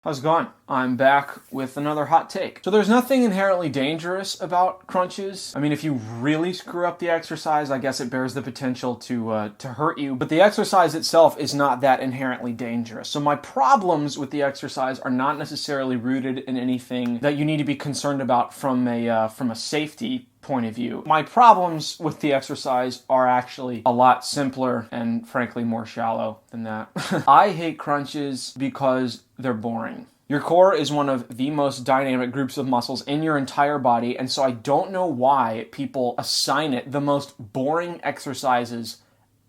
How's it going? I'm back with another hot take. So there's nothing inherently dangerous about crunches. I mean, if you really screw up the exercise, I guess it bears the potential to hurt you. But the exercise itself is not that inherently dangerous. So my problems with the exercise are not necessarily rooted in anything that you need to be concerned about from a safety point of view. My problems with the exercise are actually a lot simpler and frankly more shallow than that. I hate crunches because they're boring. Your core is one of the most dynamic groups of muscles in your entire body, and so I don't know why people assign it the most boring exercises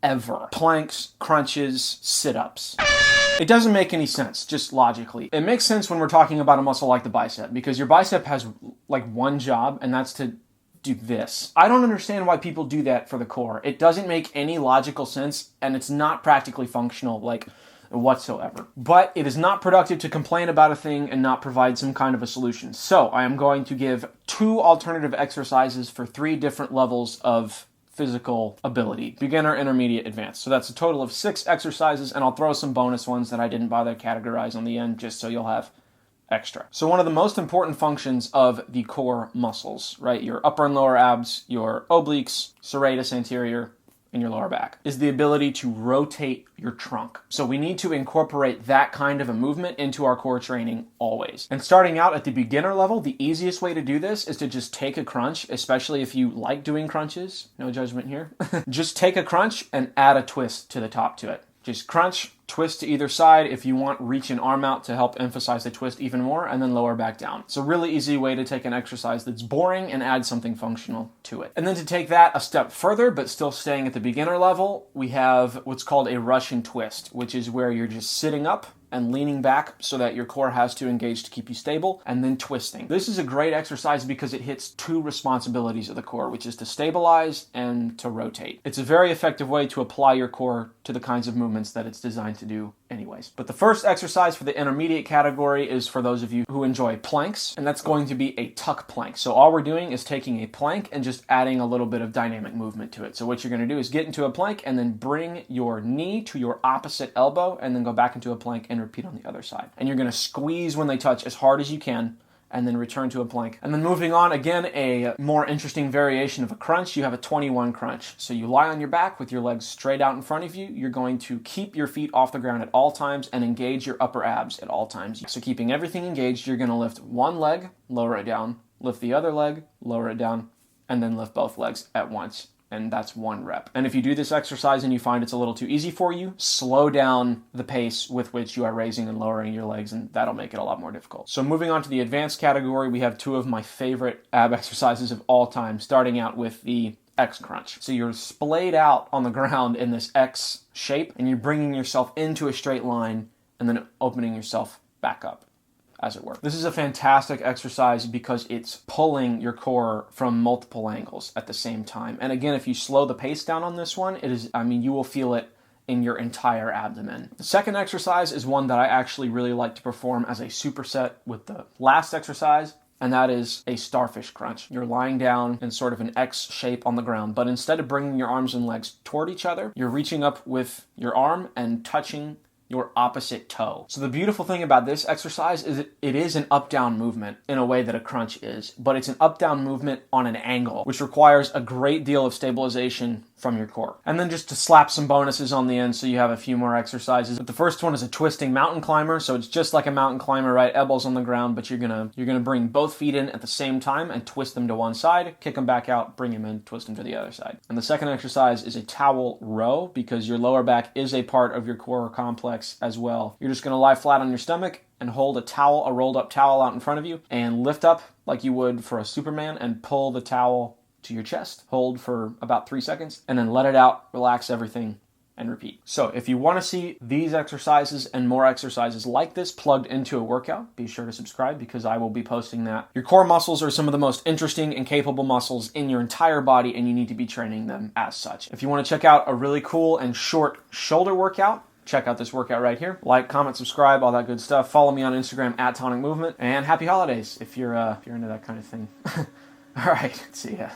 ever. Planks, crunches, sit-ups. It doesn't make any sense, just logically. It makes sense when we're talking about a muscle like the bicep, because your bicep has like one job, and that's to do this. I don't understand why people do that for the core. It doesn't make any logical sense, and it's not practically functional, like, whatsoever. But it is not productive to complain about a thing and not provide some kind of a solution. So I am going to give 2 alternative exercises for 3 different levels of physical ability: beginner, intermediate, advanced. So that's a total of 6 exercises, and I'll throw some bonus ones that I didn't bother to categorize on the end just so you'll have extra. So one of the most important functions of the core muscles, right, your upper and lower abs, your obliques, serratus anterior, and your lower back, is the ability to rotate your trunk. So we need to incorporate that kind of a movement into our core training always. And starting out at the beginner level, the easiest way to do this is to just take a crunch, especially if you like doing crunches. No judgment here. Just take a crunch and add a twist to the top to it. Just crunch, twist to either side. If you want, reach an arm out to help emphasize the twist even more, and then lower back down. It's a really easy way to take an exercise that's boring and add something functional to it. And then to take that a step further, but still staying at the beginner level, we have what's called a Russian twist, which is where you're just sitting up and leaning back so that your core has to engage to keep you stable, and then twisting. This is a great exercise because it hits 2 responsibilities of the core, which is to stabilize and to rotate. It's a very effective way to apply your core to the kinds of movements that it's designed to do anyways. But the first exercise for the intermediate category is for those of you who enjoy planks, and that's going to be a tuck plank. So all we're doing is taking a plank and just adding a little bit of dynamic movement to it. So what you're going to do is get into a plank and then bring your knee to your opposite elbow and then go back into a plank and repeat on the other side. And you're going to squeeze when they touch as hard as you can, and then return to a plank. And then moving on, again, a more interesting variation of a crunch. You have a 21 crunch. So you lie on your back with your legs straight out in front of you. You're going to keep your feet off the ground at all times and engage your upper abs at all times. So keeping everything engaged, you're going to lift one leg, lower it down, lift the other leg, lower it down, and then lift both legs at once. And that's 1 rep. And if you do this exercise and you find it's a little too easy for you, slow down the pace with which you are raising and lowering your legs, and that'll make it a lot more difficult. So moving on to the advanced category, we have 2 of my favorite ab exercises of all time, starting out with the X crunch. So you're splayed out on the ground in this X shape, and you're bringing yourself into a straight line and then opening yourself back up, as it were. This is a fantastic exercise because it's pulling your core from multiple angles at the same time. And again, if you slow the pace down on this one, you will feel it in your entire abdomen. The second exercise is one that I actually really like to perform as a superset with the last exercise, and that is a starfish crunch. You're lying down in sort of an X shape on the ground, but instead of bringing your arms and legs toward each other, you're reaching up with your arm and touching your opposite toe. So the beautiful thing about this exercise is it is an up-down movement in a way that a crunch is, but it's an up-down movement on an angle, which requires a great deal of stabilization from your core. And then just to slap some bonuses on the end so you have a few more exercises. But the first one is a twisting mountain climber. So it's just like a mountain climber, right? Elbows on the ground, but you're gonna bring both feet in at the same time and twist them to one side, kick them back out, bring them in, twist them to the other side. And the second exercise is a towel row, because your lower back is a part of your core complex as well. You're just gonna lie flat on your stomach and hold a rolled up towel out in front of you, and lift up like you would for a Superman and pull the towel to your chest. Hold for about 3 seconds and then let it out, relax everything, and repeat. So if you want to see these exercises and more exercises like this plugged into a workout, be sure to subscribe because I will be posting that. Your core muscles are some of the most interesting and capable muscles in your entire body, and you need to be training them as such. If you want to check out a really cool and short shoulder workout, check out this workout right here. Like, comment, subscribe, all that good stuff. Follow me on Instagram @TonicMovement, and happy holidays if you're into that kind of thing. All right, see ya.